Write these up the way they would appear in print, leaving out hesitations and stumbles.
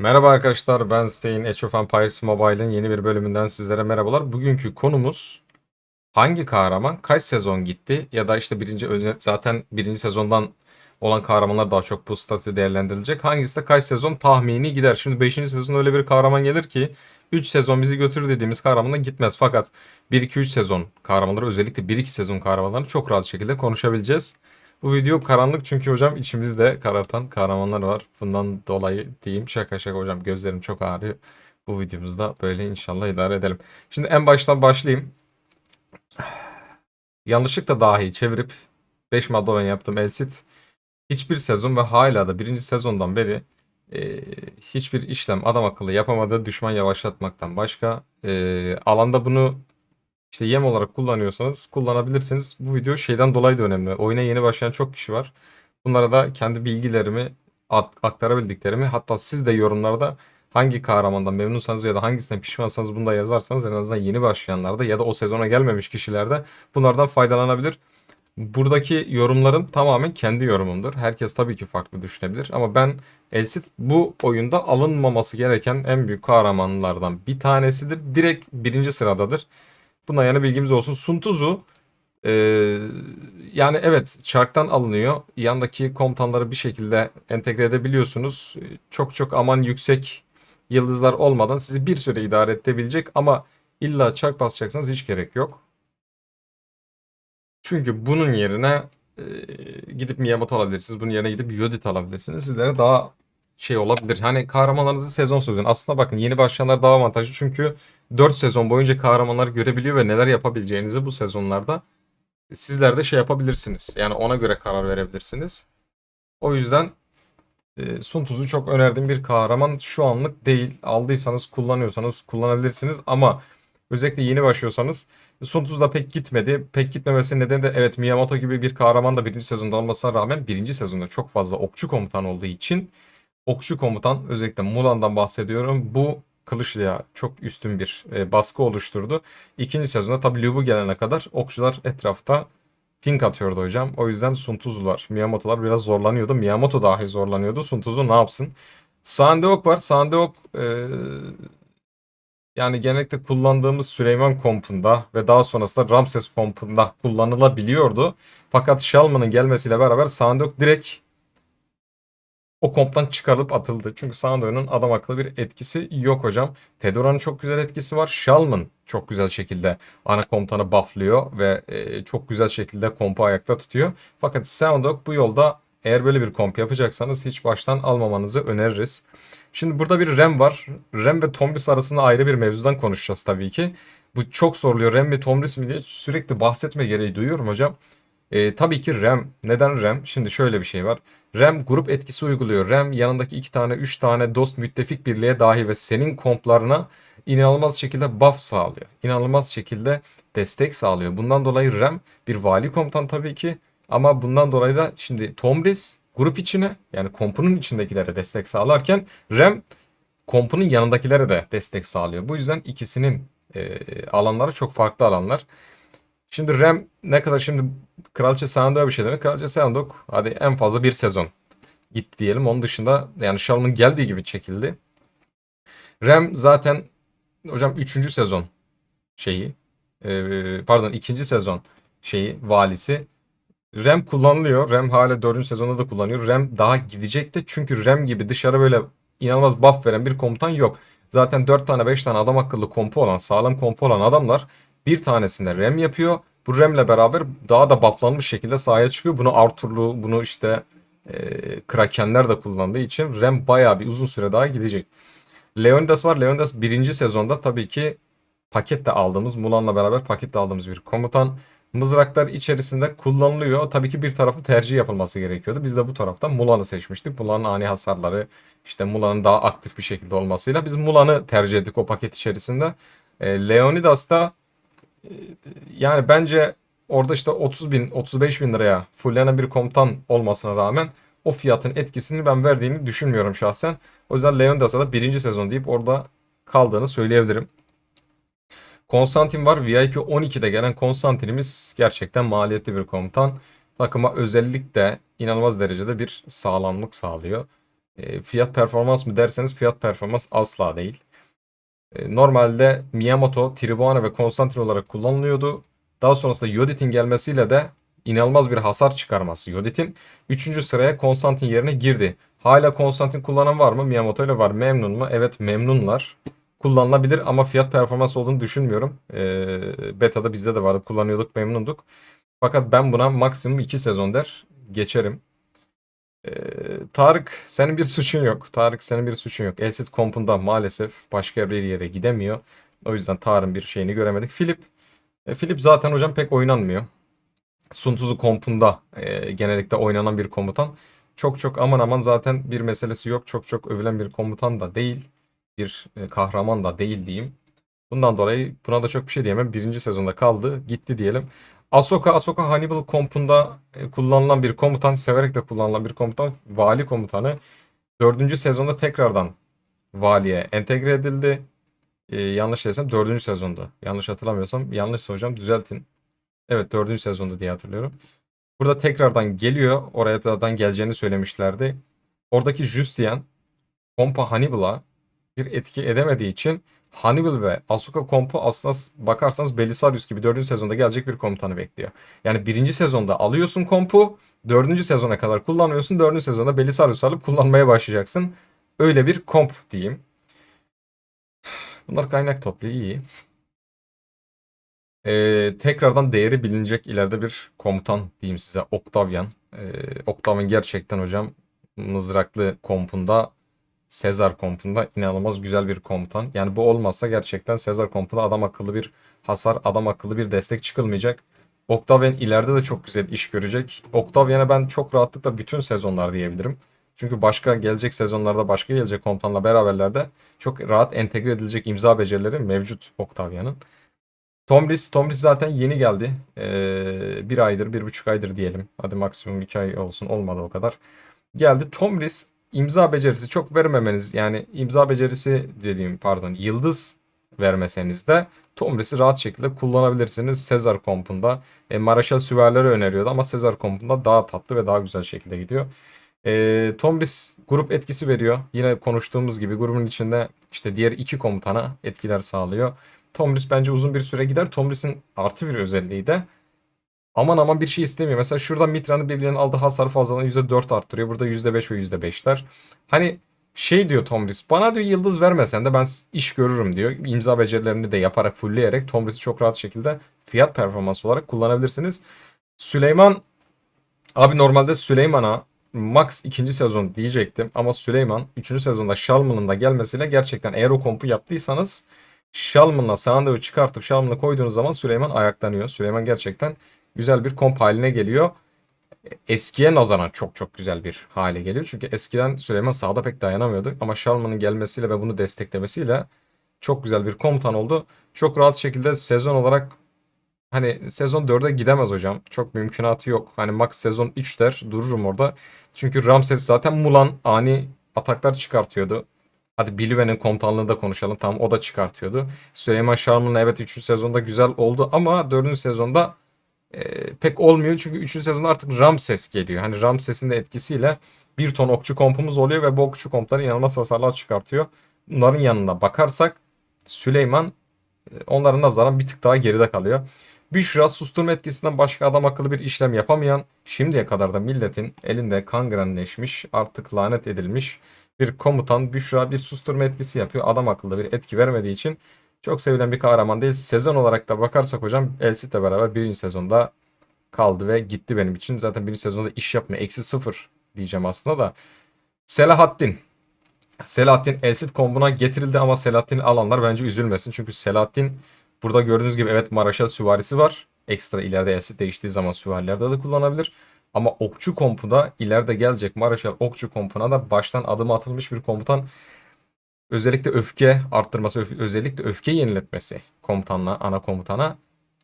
Merhaba arkadaşlar, ben Stein, Age of Empires Mobile'ın yeni bir bölümünden sizlere merhabalar. Bugünkü konumuz hangi kahraman kaç sezon gitti ya da işte zaten birinci sezondan olan kahramanlar daha çok bu statü değerlendirilecek. Hangisi de kaç sezon tahmini gider. Şimdi beşinci sezon öyle bir kahraman gelir ki 3 sezon bizi götürür dediğimiz kahramanla gitmez. Fakat bir iki üç sezon kahramanları, özellikle bir iki sezon kahramanlarını çok rahat şekilde konuşabileceğiz. Bu video karanlık çünkü hocam içimizde karartan kahramanlar var. Bundan dolayı diyeyim, şaka şaka hocam, gözlerim çok ağrıyor. Bu videomuzda böyle inşallah idare edelim. Şimdi en baştan başlayayım. Yanlışlıkla dahi çevirip 5 madde olan yaptığım Elsit hiçbir sezon ve hala da birinci sezondan beri hiçbir işlem adam akıllı yapamadığı düşman yavaşlatmaktan başka. Alanda bunu işte yem olarak kullanıyorsanız kullanabilirsiniz. Bu video şeyden dolayı da önemli. Oyuna yeni başlayan çok kişi var. Bunlara da kendi bilgilerimi aktarabildiklerimi, hatta siz de yorumlarda hangi kahramandan memnunsanız ya da hangisinden pişmansanız bunu da yazarsanız en azından yeni başlayanlar da ya da o sezona gelmemiş kişiler de bunlardan faydalanabilir. Buradaki yorumlarım tamamen kendi yorumumdur. Herkes tabii ki farklı düşünebilir ama ben Elsit bu oyunda alınmaması gereken en büyük kahramanlardan bir tanesidir. Direkt birinci sıradadır. Buna yana bilgimiz olsun. Sun Tzu e, yani evet çarktan alınıyor. Yandaki komutanları bir şekilde entegre edebiliyorsunuz. Çok çok aman yüksek yıldızlar olmadan sizi bir süre idare edebilecek ama illa çark basacaksanız hiç gerek yok. Çünkü bunun yerine gidip Miyamoto alabilirsiniz. Bunun yerine gidip Yodit alabilirsiniz. Sizlere daha şey olabilir. Hani kahramanlarınızı sezon sözün. Aslında bakın, yeni başlayanlar daha avantajlı. Çünkü 4 sezon boyunca kahramanları görebiliyor ve neler yapabileceğinizi bu sezonlarda sizler de şey yapabilirsiniz. Yani ona göre karar verebilirsiniz. O yüzden Sun Tzu çok önerdiğim bir kahraman şu anlık değil. Aldıysanız, kullanıyorsanız kullanabilirsiniz ama özellikle yeni başlıyorsanız Sun Tzu da pek gitmedi. Pek gitmemesinin nedeni de evet, Miyamoto gibi bir kahraman da birinci sezonda olmasına rağmen birinci sezonda çok fazla okçu komutan olduğu için, okçu komutan özellikle Mulan'dan bahsediyorum. Bu Kılıçlı'ya çok üstün bir baskı oluşturdu. İkinci sezonda tabii Liu Bu gelene kadar okçular etrafta fink atıyordu hocam. O yüzden Sun Tzu'lar, Miyamoto'lar biraz zorlanıyordu. Miyamoto dahi zorlanıyordu. Sun Tzu ne yapsın? Sandeok var. Sandeok yani genellikle kullandığımız Süleyman kompunda ve daha sonrasında Ramses kompunda kullanılabiliyordu. Fakat Shalman'ın gelmesiyle beraber Sandeok direkt o komptan çıkarılıp atıldı. Çünkü Sandoy'un adam akıllı bir etkisi yok hocam. Tedora'nın çok güzel etkisi var. Shalman çok güzel şekilde ana komutanı bufflıyor ve çok güzel şekilde kompu ayakta tutuyor. Fakat Soundog bu yolda, eğer böyle bir komp yapacaksanız hiç baştan almamanızı öneririz. Şimdi burada bir Rem var. Rem ve Tomris arasında ayrı bir mevzudan konuşacağız tabii ki. Bu çok soruluyor. Rem mi Tomris mi diye sürekli bahsetme gereği duyuyorum hocam. Tabii ki RAM. Neden RAM? Şimdi şöyle bir şey var. RAM grup etkisi uyguluyor. RAM yanındaki 2 tane 3 tane dost müttefik birliğe dahi ve senin komplarına inanılmaz şekilde buff sağlıyor. İnanılmaz şekilde destek sağlıyor. Bundan dolayı RAM bir vali komutan tabii ki. Ama bundan dolayı da şimdi Tomris grup içine, yani kompunun içindekilere destek sağlarken RAM kompunun yanındakilere de destek sağlıyor. Bu yüzden ikisinin alanları çok farklı alanlar. Şimdi Rem ne kadar, şimdi Kraliçe Sandoğa bir şey demek. Kraliçe Sandok hadi en fazla bir sezon gitti diyelim. Onun dışında yani Shaolin geldiği gibi çekildi. Rem zaten hocam üçüncü sezon şeyi, pardon, ikinci sezon şeyi valisi. Rem kullanılıyor. Rem hala dördüncü sezonda da kullanıyor. Rem daha gidecek de, çünkü Rem gibi dışarı böyle inanılmaz buff veren bir komutan yok. Zaten 4 tane 5 tane adam akıllı kompu olan, sağlam kompu olan adamlar bir tanesinde Rem yapıyor. Bu Rem'le beraber daha da bufflanmış şekilde sahaya çıkıyor. Bunu Arthur'lu, bunu işte Krakenler de kullandığı için Rem bayağı bir uzun süre daha gidecek. Leonidas var. Leonidas birinci sezonda tabii ki paketle aldığımız, Mulan'la beraber paketle aldığımız bir komutan. Mızraklar içerisinde kullanılıyor. Tabii ki bir tarafı tercih yapılması gerekiyordu. Biz de bu taraftan Mulan'ı seçmiştik. Mulan'ın ani hasarları, işte Mulan'ın daha aktif bir şekilde olmasıyla biz Mulan'ı tercih ettik o paket içerisinde. Leonidas da e, yani bence orada işte 30 bin 35 bin liraya fullenen bir komutan olmasına rağmen o fiyatın etkisini ben verdiğini düşünmüyorum şahsen. O yüzden Leonidas'a da birinci sezon deyip orada kaldığını söyleyebilirim. Konstantin var. VIP 12'de gelen Konstantin'imiz gerçekten maliyetli bir komutan. Takıma özellikle inanılmaz derecede bir sağlamlık sağlıyor. Fiyat performans mı derseniz fiyat performans asla değil. Normalde Miyamoto, Tribhuvan ve Konstantin olarak kullanılıyordu. Daha sonrasında Yodit'in gelmesiyle de inanılmaz bir hasar çıkarması. Yodit'in 3. sıraya Konstantin yerine girdi. Hala Konstantin kullanan var mı? Miyamoto ile var. Memnun mu? Evet, memnunlar. Kullanılabilir ama fiyat performans olduğunu düşünmüyorum. Beta'da bizde de vardı. Kullanıyorduk, memnunduk. Fakat ben buna maksimum 2 sezon der geçerim. Tarık senin bir suçun yok. Tarık senin bir suçun yok. Elsit kompunda maalesef başka bir yere gidemiyor. O yüzden Tarık'ın bir şeyini göremedik. Philip zaten hocam pek oynanmıyor. Sun Tzu kompunda genellikle oynanan bir komutan. Çok çok aman aman zaten bir meselesi yok. Çok çok övülen bir komutan da değil. Bir kahraman da değil diyeyim. Bundan dolayı buna da çok bir şey diyemem. Birinci sezonda kaldı. Gitti diyelim. Ahsoka Hannibal kompunda kullanılan bir komutan. Severek de kullanılan bir komutan. Vali komutanı. Dördüncü sezonda tekrardan valiye entegre edildi. Yanlış değilsem dördüncü sezonda. Yanlış hatırlamıyorsam. Yanlışsa hocam düzeltin. Evet, dördüncü sezonda diye hatırlıyorum. Burada tekrardan geliyor. Oraya zaten geleceğini söylemişlerdi. Oradaki Justian kompa Hannibal'a bir etki edemediği için Hannibal ve Asuka kompu aslında bakarsanız Belisarius gibi 4. sezonda gelecek bir komutanı bekliyor. Yani birinci sezonda alıyorsun kompu, 4. sezona kadar kullanıyorsun, 4. sezonda Belisarius alıp kullanmaya başlayacaksın. Öyle bir komp diyeyim. Bunlar kaynak topluyor, iyi. Tekrardan değeri bilinecek ileride bir komutan diyeyim size, Octavian. Octavian gerçekten hocam mızraklı kompunda, Sezar kompunda inanılmaz güzel bir komutan. Yani bu olmazsa gerçekten Sezar kompunda adam akıllı bir hasar, adam akıllı bir destek çıkılmayacak. Octavian ileride de çok güzel iş görecek. Octavian'a ben çok rahatlıkla bütün sezonlar diyebilirim. Çünkü başka gelecek sezonlarda, başka gelecek komutanla beraberlerde çok rahat entegre edilecek imza becerileri mevcut Octavian'ın. Tomris zaten yeni geldi. 1 aydır, 1,5 aydır diyelim. Hadi maksimum 2 ay olsun, olmadı o kadar. Geldi. Tomris imza becerisi çok vermemeniz, yani imza becerisi dediğim pardon, yıldız vermeseniz de Tomris'i rahat şekilde kullanabilirsiniz. Sezar kompunda. Maraşal süvarileri öneriyordu ama Sezar kompunda daha tatlı ve daha güzel şekilde gidiyor. Tomris grup etkisi veriyor. Yine konuştuğumuz gibi grubun içinde işte diğer iki komutana etkiler sağlıyor. Tomris bence uzun bir süre gider. Tomris'in artı bir özelliği de aman aman bir şey istemiyor. Mesela şurada Mitra'nın birbirlerinin aldığı hasar fazlalığını %4 arttırıyor. Burada %5 ve %5'ler. Hani şey diyor Tomris, bana diyor yıldız vermesen de ben iş görürüm diyor. İmza becerilerini de yaparak fullleyerek Tomris'i çok rahat şekilde fiyat performansı olarak kullanabilirsiniz. Süleyman abi, normalde Süleyman'a max 2. sezon diyecektim ama Süleyman 3. sezonda Shalman'ın da gelmesiyle gerçekten eğer o kompu yaptıysanız Shalman'la Sandeo'yu çıkartıp Shalman'ı koyduğunuz zaman Süleyman ayaklanıyor. Süleyman gerçekten güzel bir komp haline geliyor. Eskiye nazaran çok çok güzel bir hale geliyor. Çünkü eskiden Süleyman sahada pek dayanamıyordu ama Shalman'ın gelmesiyle ve bunu desteklemesiyle çok güzel bir komutan oldu. Çok rahat şekilde sezon olarak, hani sezon 4'e gidemez hocam. Çok mümkünatı yok. Hani max sezon 3 der dururum orada. Çünkü Ramses zaten Mulan ani ataklar çıkartıyordu. Hadi Bilive'nin komutanlığını da konuşalım. Tamam, o da çıkartıyordu. Süleyman Şarman'ın evet 3. sezonda güzel oldu ama 4. sezonda pek olmuyor. Çünkü 3. sezonda artık Ramses geliyor. Hani Ramses'in de etkisiyle bir ton okçu kompumuz oluyor ve bu okçu kompları inanılmaz hasarlar çıkartıyor. Bunların yanına bakarsak Süleyman onların nazaran bir tık daha geride kalıyor. Büşra susturma etkisinden başka adam akıllı bir işlem yapamayan, şimdiye kadar da milletin elinde kangrenleşmiş, artık lanet edilmiş bir komutan. Büşra bir susturma etkisi yapıyor. Adam akıllı bir etki vermediği için çok sevilen bir kahraman değil. Sezon olarak da bakarsak hocam Elsit'le beraber birinci sezonda kaldı ve gitti benim için. Zaten birinci sezonda iş yapmıyor. -0 diyeceğim aslında da. Selahattin. Selahattin Elsit kombuna getirildi ama Selahattin'i alanlar bence üzülmesin. Çünkü Selahattin burada gördüğünüz gibi evet Maraşal süvarisi var. Ekstra ileride Elsit değiştiği zaman süvarilerde de kullanabilir. Ama okçu kompuna ileride gelecek Maraşal okçu kompuna da baştan adım atılmış bir komutan. Özellikle öfke arttırması, özellikle öfke yeniletmesi komutanla, ana komutana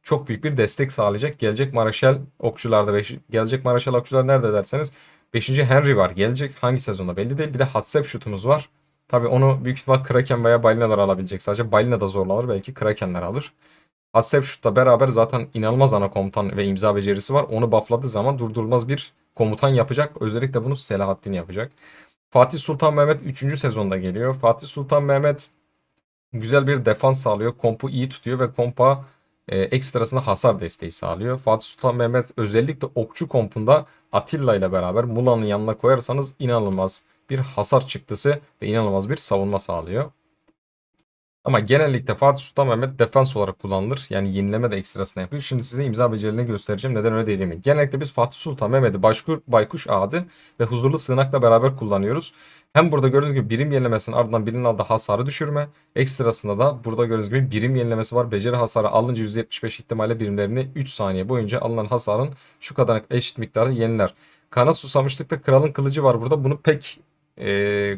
çok büyük bir destek sağlayacak. Gelecek Maraşal okçularda, gelecek Maraşal okçular nerede derseniz 5. Henry var. Gelecek hangi sezonda belli değil. Bir de Hatshepsut'umuz var. Tabii onu büyük ihtimal Kraken veya balinalar alabilecek. Sadece balina da zorlanır. Belki Krakenler alır. Hatshepsut'la beraber zaten inanılmaz ana komutan ve imza becerisi var. Onu buffladığı zaman durdurulmaz bir komutan yapacak. Özellikle bunu Selahattin yapacak. Fatih Sultan Mehmet 3. sezonda geliyor. Fatih Sultan Mehmet güzel bir defans sağlıyor. Kompu iyi tutuyor ve kompa ekstrasında hasar desteği sağlıyor. Fatih Sultan Mehmet özellikle okçu kompunda Atilla ile beraber Mula'nın yanına koyarsanız inanılmaz bir hasar çıktısı ve inanılmaz bir savunma sağlıyor. Ama genellikle Fatih Sultan Mehmet defans olarak kullanılır. Yani yenileme de ekstrasına yapıyor. Şimdi size imza becerilerini göstereceğim. Neden öyle dediğimi. Genellikle biz Fatih Sultan Mehmet'i Baykuş Ağacı ve Huzurlu Sığınak'la beraber kullanıyoruz. Hem burada gördüğünüz gibi birim yenilemesinin ardından birinin aldığı hasarı düşürme. Ekstrasında da burada gördüğünüz gibi birim yenilemesi var. Beceri hasarı alınca %75 ihtimalle birimlerini 3 saniye boyunca alınan hasarın şu kadar eşit miktarda yeniler. Kana susamışlıkta kralın kılıcı var burada. Bunu pek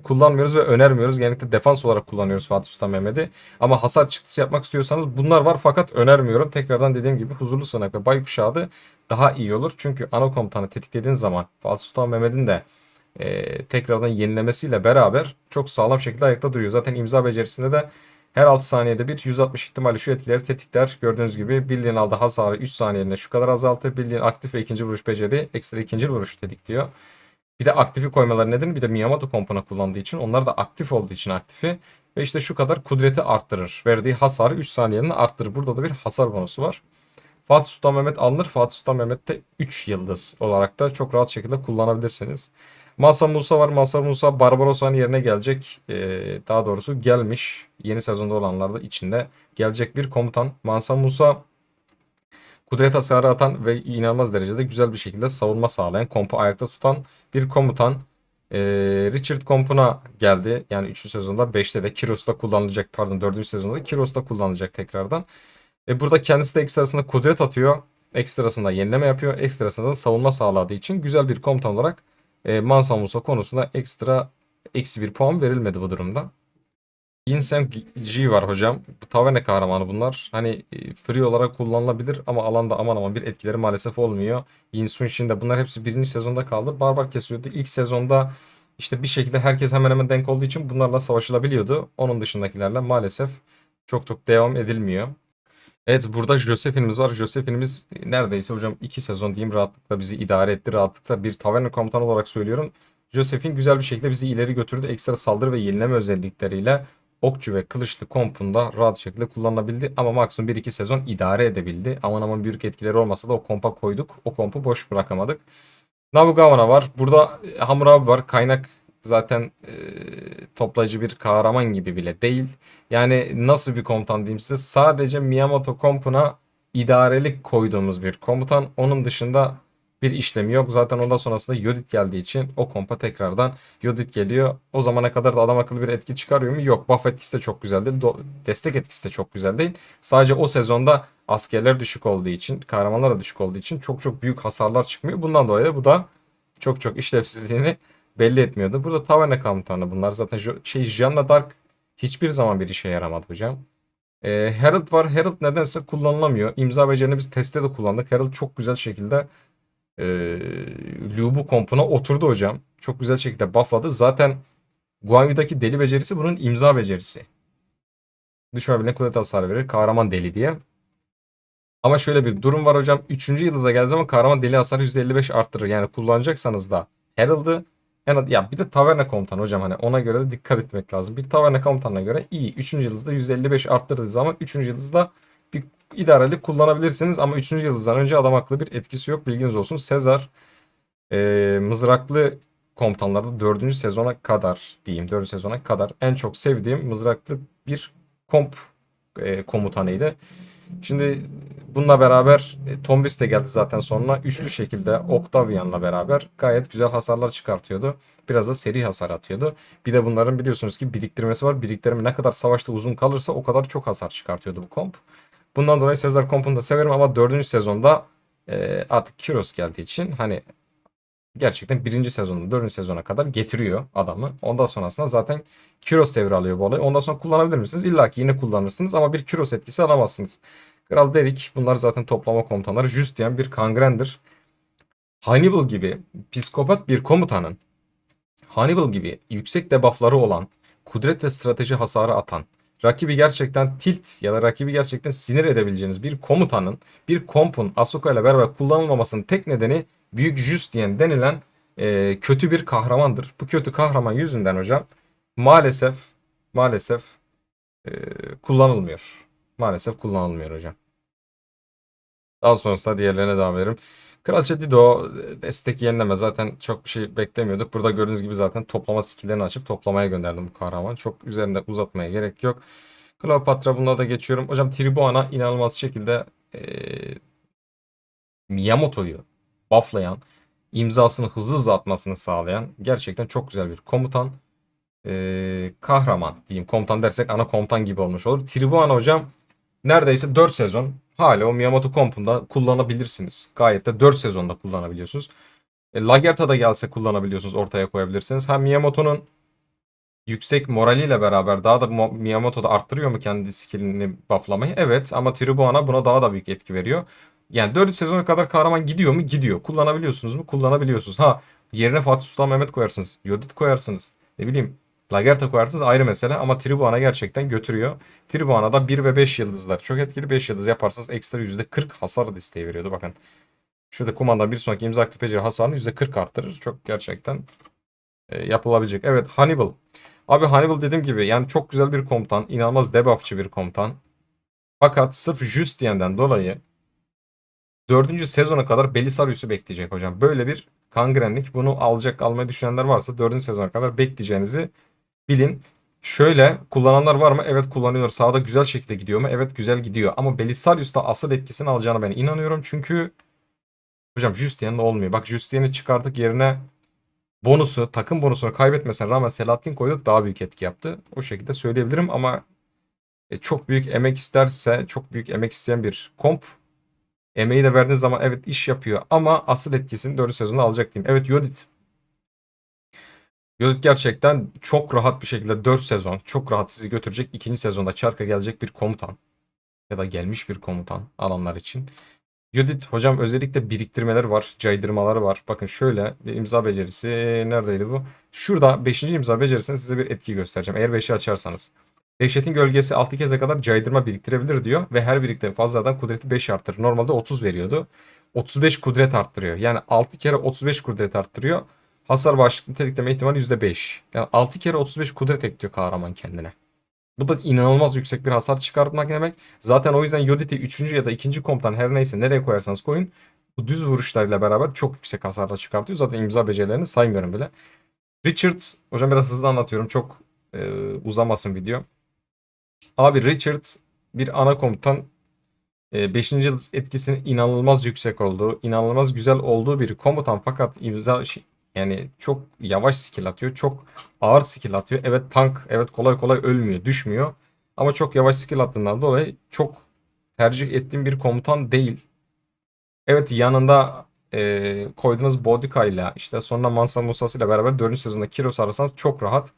kullanmıyoruz ve önermiyoruz. Genellikle defans olarak kullanıyoruz Fatih Sultan Mehmet'i. Ama hasar çıktısı yapmak istiyorsanız bunlar var fakat önermiyorum. Tekrardan dediğim gibi Huzurlu Sığınak ve Baykuş Ağa'da daha iyi olur. Çünkü ana komutanı tetiklediğiniz zaman Fatih Sultan Mehmet'in de tekrardan yenilemesiyle beraber çok sağlam şekilde ayakta duruyor. Zaten imza becerisinde de her 6 saniyede bir 160 ihtimali şu etkileri tetikler. Gördüğünüz gibi birliğin aldığı hasarı 3 saniyeliğine şu kadar azaltır. Birliğin aktif ve ikinci vuruş beceri ekstra ikinci vuruşu tetikliyor. Bir de aktifi koymaları nedir? Bir de Miyamoto kompona kullandığı için onlar da aktif olduğu için aktifi. Ve işte şu kadar kudreti arttırır. Verdiği hasarı 3 saniyenin arttırır. Burada da bir hasar bonusu var. Fatih Sultan Mehmet alınır. Fatih Sultan Mehmet de 3 yıldız olarak da çok rahat şekilde kullanabilirsiniz. Mansa Musa var. Mansa Musa Barbarossa'nın yerine gelecek. Daha doğrusu gelmiş. Yeni sezonda olanlar da içinde gelecek bir komutan. Mansa Musa kudret hasarı atan ve inanılmaz derecede güzel bir şekilde savunma sağlayan, kompu ayakta tutan bir komutan. Richard kompuna geldi. Yani 3. sezonda 5'te de Kiros'ta kullanılacak. Pardon 4. sezonda Kiros'ta kullanılacak tekrardan. Burada kendisi de ekstrasında kudret atıyor. Ekstrasında yenileme yapıyor. Ekstrasında da savunma sağladığı için güzel bir komutan olarak Mansa Musa konusunda ekstra eksi bir puan verilmedi bu durumda. Insem G var hocam. Bu taverna kahramanı bunlar. Hani free olarak kullanılabilir ama alanda aman aman bir etkileri maalesef olmuyor. Insun de bunlar hepsi birinci sezonda kaldı. Barbar kesiyordu. İlk sezonda işte bir şekilde herkes hemen hemen denk olduğu için bunlarla savaşılabiliyordu. Onun dışındakilerle maalesef çok devam edilmiyor. Evet burada Josephine'imiz var. Josephine'imiz neredeyse hocam 2 sezon diyeyim rahatlıkla bizi idare etti. Rahatlıkla bir taverna komutanı olarak söylüyorum. Josephine güzel bir şekilde bizi ileri götürdü. Ekstra saldırı ve yenileme özellikleriyle okçu ve kılıçlı kompunda rahat şekilde kullanılabildi. Ama maksimum 1-2 sezon idare edebildi. Aman aman büyük etkileri olmasa da o kompa koyduk. O kompu boş bırakamadık. Nabugawana var. Burada Hammurabi var. Kaynak zaten toplayıcı bir kahraman gibi bile değil. Yani nasıl bir komutan diyeyim size. Sadece Miyamoto kompuna idarelik koyduğumuz bir komutan. Onun dışında bir işlemi yok. Zaten ondan sonrasında Yodit geldiği için o kompa tekrardan Yodit geliyor. O zamana kadar da adam akıllı bir etki çıkarıyor mu? Yok. Buff etkisi de çok güzel değil. Destek etkisi de çok güzel değil. Sadece o sezonda askerler düşük olduğu için, kahramanlar da düşük olduğu için çok büyük hasarlar çıkmıyor. Bundan dolayı da bu da çok işlevsizliğini belli etmiyordu. Burada taverna komutanı bunlar. Zaten Jeanne d'Arc hiçbir zaman bir işe yaramadı hocam. Herald var. Herald nedense kullanılamıyor. İmza becerini biz testte de kullandık. Herald çok güzel şekilde e, Lubu kompuna oturdu hocam. Çok güzel şekilde buffladı. Zaten Guan Yu'daki deli becerisi bunun imza becerisi. Düşman birine kudret hasarı verir. Kahraman deli diye. Ama şöyle bir durum var hocam. 3. yıldıza geldiği zaman kahraman deli hasarı %55 arttırır. Yani kullanacaksanız da Herald'ı ya bir de taverna komutanı hocam hani ona göre de dikkat etmek lazım. Bir taverna komutanına göre iyi. 3. yıldızda %55 arttırdığı zaman 3. yıldızda bir idareli kullanabilirsiniz. Ama 3. yıldızdan önce adam akıllı bir etkisi yok. Bilginiz olsun. Sezar mızraklı komutanlarda 4. sezona kadar diyeyim 4. sezona kadar en çok sevdiğim mızraklı bir komp komutanıydı. Şimdi bununla beraber Tombis de geldi zaten sonra. Üçlü şekilde Octavian'la beraber gayet güzel hasarlar çıkartıyordu. Biraz da seri hasar atıyordu. Bir de bunların biliyorsunuz ki biriktirmesi var. Biriktirme ne kadar savaşta uzun kalırsa o kadar çok hasar çıkartıyordu bu komp. Bundan dolayı Sezar kompunu da severim ama 4. sezonda artık Kiros geldiği için hani gerçekten birinci sezonda 4. sezona kadar getiriyor adamı. Ondan sonrasında zaten Kyros devralıyor bu olayı. Ondan sonra kullanabilir misiniz? İlla ki yine kullanırsınız ama bir Kyros etkisi alamazsınız. Kral Derik bunlar zaten toplama komutanları. Justian bir kangrendir. Hannibal gibi psikopat bir komutanın Hannibal gibi yüksek debuffları olan, kudret ve strateji hasarı atan, rakibi gerçekten tilt ya da rakibi gerçekten sinir edebileceğiniz bir komutanın, bir kompun Asuka ile beraber kullanılmamasının tek nedeni Büyük Justien denilen kötü bir kahramandır. Bu kötü kahraman yüzünden hocam maalesef e, kullanılmıyor. Maalesef kullanılmıyor hocam. Daha sonrasında diğerlerine devam ederim. Kraliçe Dido destek yenileme, zaten çok bir şey beklemiyorduk. Burada gördüğünüz gibi zaten toplama skill'lerini açıp toplamaya gönderdim bu kahraman. Çok üzerinde uzatmaya gerek yok. Kleopatra, bununla da geçiyorum. Hocam Tribuana inanılmaz şekilde Miyamoto'yu bufflayan, imzasını hızlı atmasını sağlayan gerçekten çok güzel bir komutan. Kahraman diyeyim. Komutan dersek ana komutan gibi olmuş olur. Tribuana hocam neredeyse 4 sezon hala o Miyamoto kompunda kullanabilirsiniz. Gayet de 4 sezonda kullanabiliyorsunuz. Lagerta'da gelse kullanabiliyorsunuz. Ortaya koyabilirsiniz. Ha, Miyamoto'nun yüksek moraliyle beraber daha da Miyamoto da arttırıyor mu kendi skillini bufflamayı? Evet, ama Tribuana buna daha da büyük etki veriyor. Yani 4 sezona kadar kahraman gidiyor mu? Gidiyor. Kullanabiliyorsunuz mu? Kullanabiliyorsunuz. Ha, yerine Fatih Sultan Mehmet koyarsınız. Yodit koyarsınız. Ne bileyim, Lagerta koyarsınız, ayrı mesele, ama Tribuana gerçekten götürüyor. Tribuana'da 1 ve 5 yıldızlar çok etkili. 5 yıldız yaparsanız ekstra %40 hasar desteği veriyordu. Bakın. Şurada kumanda bir sonraki imza aktif beceri hasarını %40 arttırır. Çok gerçekten yapılabilecek. Evet, Hannibal. Abi Hannibal dediğim gibi yani çok güzel bir komutan. İnanılmaz debuffçı bir komutan. Fakat sırf Justien'den dolayı 4. sezona kadar Belisarius'u bekleyecek hocam. Böyle bir kangrenlik. Bunu almayı düşünenler varsa 4. sezona kadar bekleyeceğinizi bilin. Şöyle kullananlar var mı? Evet, kullanıyor. Sahada güzel şekilde gidiyor mu? Evet, güzel gidiyor. Ama Belisarius'ta asıl etkisini alacağına ben inanıyorum. Çünkü hocam Justien'le olmuyor. Bak, Justien'i çıkardık, yerine takım bonusunu kaybetmesine rağmen Selahattin koyduk, daha büyük etki yaptı. O şekilde söyleyebilirim ama çok büyük emek isterse, çok büyük emek isteyen bir komp, emeği de verdiğiniz zaman evet iş yapıyor ama asıl etkisini 4. sezonda alacak diyeyim. Evet, Yodit. Yodit gerçekten çok rahat bir şekilde 4 sezon çok rahat sizi götürecek. 2. sezonda çarka gelecek bir komutan ya da gelmiş bir komutan alanlar için. Yodit hocam özellikle biriktirmeleri var, caydırmaları var. Bakın şöyle bir imza becerisi neredeydi bu? Şurada 5. imza becerisinde size bir etki göstereceğim. Eğer 5'i açarsanız. Dehşetin gölgesi 6 keze kadar caydırma biriktirebilir diyor ve her birlikte fazladan kudreti 5 arttırır. Normalde 30 veriyordu. 35 kudret arttırıyor. Yani 6 kere 35 kudret arttırıyor. Hasar bağışıklığı tetikleme ihtimali %5. Yani 6 kere 35 kudret ekliyor kahraman kendine. Bu da inanılmaz yüksek bir hasar çıkartmak demek. Zaten o yüzden Yodit'i 3. ya da 2. komutan, her neyse nereye koyarsanız koyun, bu düz vuruşlarıyla beraber çok yüksek hasarla çıkartıyor. Zaten imza becerilerini saymıyorum bile. Richard, hocam biraz hızlı anlatıyorum, çok uzamasın video. Abi Richard bir ana komutan. 5. yıldız etkisinin inanılmaz yüksek olduğu, inanılmaz güzel olduğu bir komutan, fakat yani çok yavaş skill atıyor. Çok ağır skill atıyor. Evet, tank, evet, kolay kolay ölmüyor, düşmüyor. Ama çok yavaş skill attığından dolayı çok tercih ettiğim bir komutan değil. Evet, yanında koyduğunuz Bodica ile işte sonra Mansa Musası ile beraber 4. sezonda Kiros arasanız çok rahat.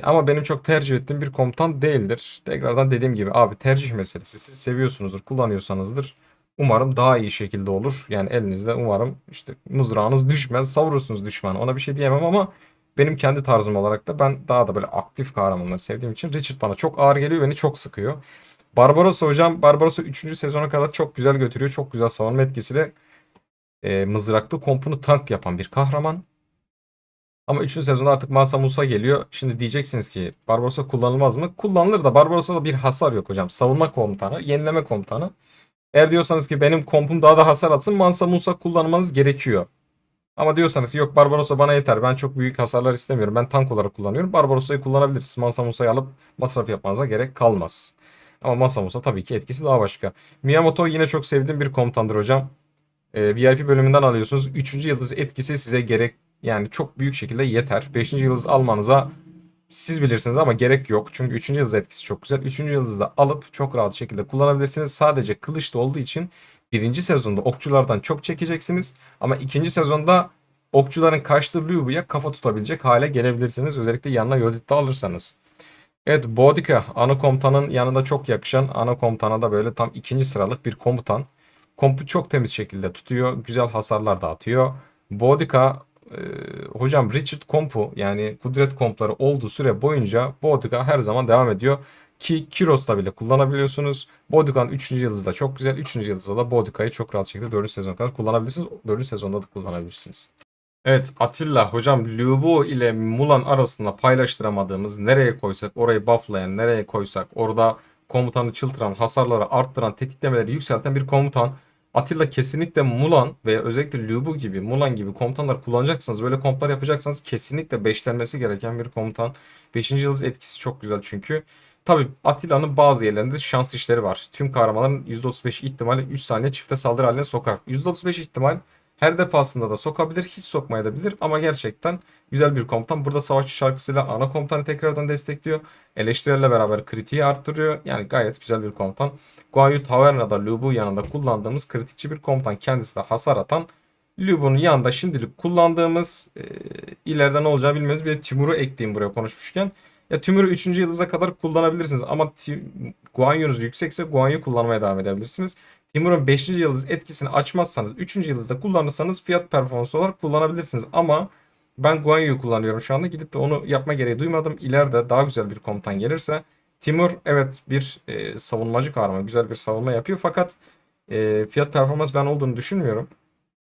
Ama benim çok tercih ettiğim bir komutan değildir. Tekrardan dediğim gibi abi, tercih meselesi. Siz seviyorsunuzdur, kullanıyorsanızdır. Umarım daha iyi şekilde olur. Yani elinizde umarım işte mızrağınız düşmez, savurursunuz düşmanı. Ona bir şey diyemem ama benim kendi tarzım olarak da ben daha da böyle aktif kahramanları sevdiğim için Richard bana çok ağır geliyor, beni çok sıkıyor. Barbarossa hocam, Barbarossa 3. sezona kadar çok güzel götürüyor. Çok güzel savunma etkisiyle mızraklı kompunu tank yapan bir kahraman. Ama 3. sezonda artık Mansa Musa geliyor. Şimdi diyeceksiniz ki Barbarossa kullanılmaz mı? Kullanılır da Barbarossa'da bir hasar yok hocam. Savunma komutanı, yenileme komutanı. Eğer diyorsanız ki benim kompum daha da hasar atsın, Mansa Musa kullanmanız gerekiyor. Ama diyorsanız ki yok, Barbarossa bana yeter, ben çok büyük hasarlar istemiyorum, ben tank olarak kullanıyorum, Barbarossa'yı kullanabilirsiniz. Mansa Musa'yı alıp masraf yapmanıza gerek kalmaz. Ama Mansa Musa tabii ki etkisi daha başka. Miyamoto yine çok sevdiğim bir komutandır hocam. VIP bölümünden alıyorsunuz. 3. yıldız etkisi size gerek, yani çok büyük şekilde yeter. 5. yıldız almanıza siz bilirsiniz ama gerek yok. Çünkü 3. yıldız etkisi çok güzel. 3. yıldızı da alıp çok rahat şekilde kullanabilirsiniz. Sadece kılıçta olduğu için 1. sezonda okçulardan çok çekeceksiniz. Ama 2. sezonda okçuların kaçtığı Lubu'ya kafa tutabilecek hale gelebilirsiniz. Özellikle yanına Yodit'te alırsanız. Evet, Boudica ana komutanın yanında çok yakışan, ana komutana da böyle tam 2. sıralık bir komutan. Kompu çok temiz şekilde tutuyor. Güzel hasarlar dağıtıyor. Boudica hocam Richard kompu, yani kudret kompları olduğu süre boyunca Boudica her zaman devam ediyor. Ki Kiros'ta bile kullanabiliyorsunuz. Boudica'nın 3. yıldızı da çok güzel. 3. yıldızda da Boudica'yı çok rahat şekilde 4. sezona kadar kullanabilirsiniz. 4. sezonda da kullanabilirsiniz. Evet Atilla hocam Lubu ile Mulan arasında paylaştıramadığımız nereye koysak orayı bufflayan nereye koysak orada komutanı çıltıran hasarları arttıran tetiklemeleri yükselten bir komutan. Atilla kesinlikle Mulan ve özellikle Lubu gibi Mulan gibi komutanlar kullanacaksınız. Böyle komplar yapacaksanız kesinlikle beşlenmesi gereken bir komutan. Beşinci yıldız etkisi çok güzel çünkü. Tabi Atilla'nın bazı yerlerinde şans işleri var. Tüm kahramanların %35 ihtimali 3 saniye çifte saldırı haline sokar. %35 ihtimal her defasında da sokabilir, hiç sokmayabilir ama gerçekten güzel bir komutan. Burada savaşçı şarkısıyla ana komutanı tekrardan destekliyor. Eleştirelle beraber kritiği arttırıyor. Yani gayet güzel bir komutan. Guan Yu Taverna'da Lu Bu yanında kullandığımız kritikçi bir komutan. Kendisi de hasar atan. Lu Bu'nun yanında şimdilik kullandığımız ileride ne olacağı bilmiyoruz. Bir de Timur'u ekleyeyim buraya konuşmuşken. Ya Timur'u 3. yıldıza kadar kullanabilirsiniz ama Guan Yu'nuz yüksekse Guan Yu kullanmaya devam edebilirsiniz. Timur'un 5. yıldız etkisini açmazsanız 3. yıldızda kullanırsanız fiyat performansı olarak kullanabilirsiniz. Ama ben Guan Yu'yu kullanıyorum şu anda. Gidip de onu yapma gereği duymadım. İleride daha güzel bir komutan gelirse Timur evet bir savunmacı kahraman. Güzel bir savunma yapıyor fakat fiyat performans ben olduğunu düşünmüyorum.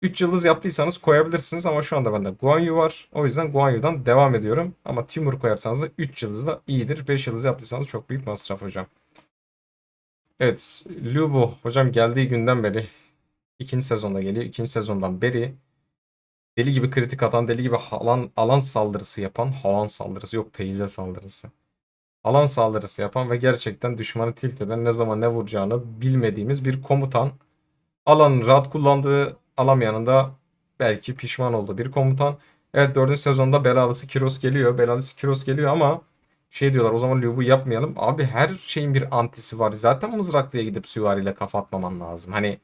3 yıldız yaptıysanız koyabilirsiniz ama şu anda bende Guan Yu var. O yüzden Guan Yu'dan devam ediyorum. Ama Timur koyarsanız da 3 yıldız da iyidir. 5 yıldız yaptıysanız çok büyük masraf hocam. Evet, Lubu hocam geldiği günden beri ikinci sezonda geliyor. İkinci sezondan beri deli gibi kritik atan, deli gibi alan saldırısı yapan, alan saldırısı yok teyze saldırısı. Alan saldırısı yapan ve gerçekten düşmanı tilt eden ne zaman ne vuracağını bilmediğimiz bir komutan. Alanı rahat kullandığı, alamayanın da belki pişman olduğu bir komutan. Evet 4. sezonda belalısı Kiros geliyor. Belalısı Kiros geliyor ama şey diyorlar o zaman Lubu yapmayalım. Abi her şeyin bir antisi var. Zaten mızraklıya gidip süvariyle kafa atmaman lazım. Hani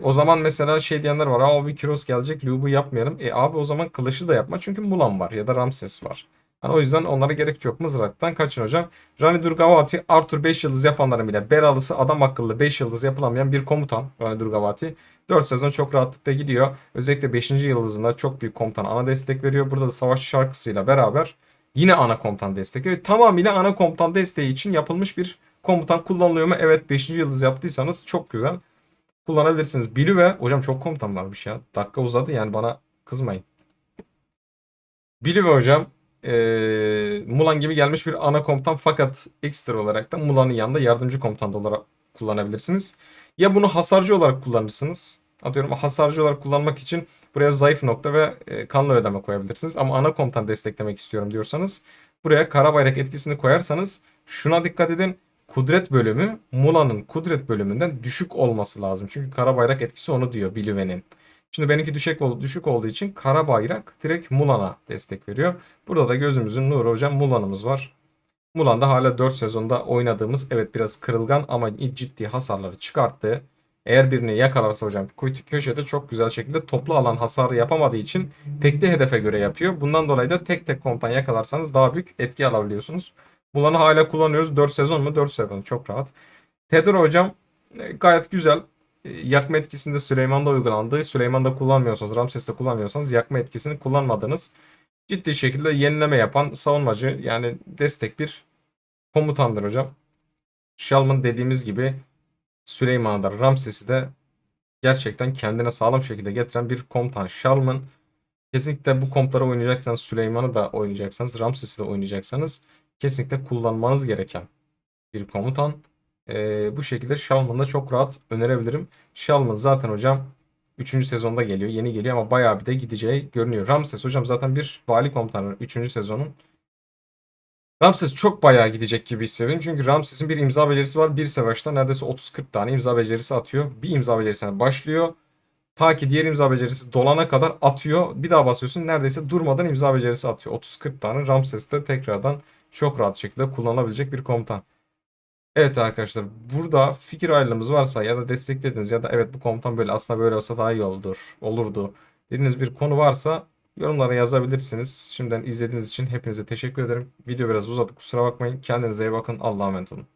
o zaman mesela şey diyenler var. Abi Kiros gelecek Lubu yapmayalım. Abi o zaman Kılıç'ı da yapma. Çünkü Mulan var ya da Ramses var. Hani o yüzden onlara gerek yok. Mızraktan kaçın hocam. Rani Durgavati Arthur 5 yıldız yapanların bile belalısı adam akıllı 5 yıldız yapılamayan bir komutan. Rani Durgavati. 4 sezon çok rahatlıkla gidiyor. Özellikle 5. yıldızında çok büyük komutan ana destek veriyor. Burada da savaşçı şarkısıyla beraber yine ana komutan destek veriyor. Tamamıyla ana komutan desteği için yapılmış bir komutan kullanılıyor mu? Evet 5. yıldız yaptıysanız çok güzel kullanabilirsiniz. Biri ve hocam çok komutan varmış ya. Dakika uzadı yani bana kızmayın. Biri ve hocam Mulan gibi gelmiş bir ana komutan fakat ekstra olarak da Mulan'ın yanında yardımcı komutan da olarak kullanabilirsiniz. Ya bunu hasarcı olarak kullanırsınız. Atıyorum hasarcı olarak kullanmak için buraya zayıf nokta ve kanlı ödeme koyabilirsiniz. Ama ana komutan desteklemek istiyorum diyorsanız buraya kara bayrak etkisini koyarsanız şuna dikkat edin. Kudret bölümü Mulan'ın kudret bölümünden düşük olması lazım. Çünkü kara bayrak etkisi onu diyor Bilive'nin. Şimdi benimki düşük olduğu için kara bayrak direkt Mulan'a destek veriyor. Burada da gözümüzün nuru hocam Mulan'ımız var. Mulan'da hala 4 sezonda oynadığımız evet biraz kırılgan ama ciddi hasarları çıkarttı. Eğer birini yakalarsa hocam köşede çok güzel şekilde toplu alan hasarı yapamadığı için tekli hedefe göre yapıyor. Bundan dolayı da tek tek komutan yakalarsanız daha büyük etki alabiliyorsunuz. Mulan'ı hala kullanıyoruz. 4 sezon mu? 4 sezon çok rahat. Tedor hocam gayet güzel. Yakma etkisinde Süleyman'da uygulandı. Süleyman'da kullanmıyorsanız, Ramses'te kullanmıyorsanız yakma etkisini kullanmadınız. Ciddi şekilde yenileme yapan savunmacı yani destek bir komutandır hocam. Shalman dediğimiz gibi Süleyman'ı da Ramses'i de gerçekten kendine sağlam şekilde getiren bir komutan. Shalman kesinlikle bu kompları oynayacaksanız Süleyman'ı da oynayacaksanız Ramses'i de oynayacaksanız kesinlikle kullanmanız gereken bir komutan. Bu şekilde Shalman'da çok rahat önerebilirim. Shalman zaten hocam 3. sezonda geliyor. Yeni geliyor ama bayağı bir de gideceği görünüyor. Ramses hocam zaten bir vali komutanı 3. sezonun. Ramses çok bayağı gidecek gibi hissediyorum. Çünkü Ramses'in bir imza becerisi var. Bir savaşta neredeyse 30-40 tane imza becerisi atıyor. Bir imza becerisine başlıyor. Ta ki diğer imza becerisi dolana kadar atıyor. Bir daha basıyorsun neredeyse durmadan imza becerisi atıyor. 30-40 tane Ramses de tekrardan çok rahat şekilde kullanılabilecek bir komutan. Evet arkadaşlar burada fikir ayrılığımız varsa ya da desteklediniz ya da evet bu komutan böyle aslında böyle olsa daha iyi olurdu dediğiniz bir konu varsa yorumlara yazabilirsiniz. Şimdiden izlediğiniz için hepinize teşekkür ederim. Video biraz uzadı kusura bakmayın. Kendinize iyi bakın. Allah'a emanet olun.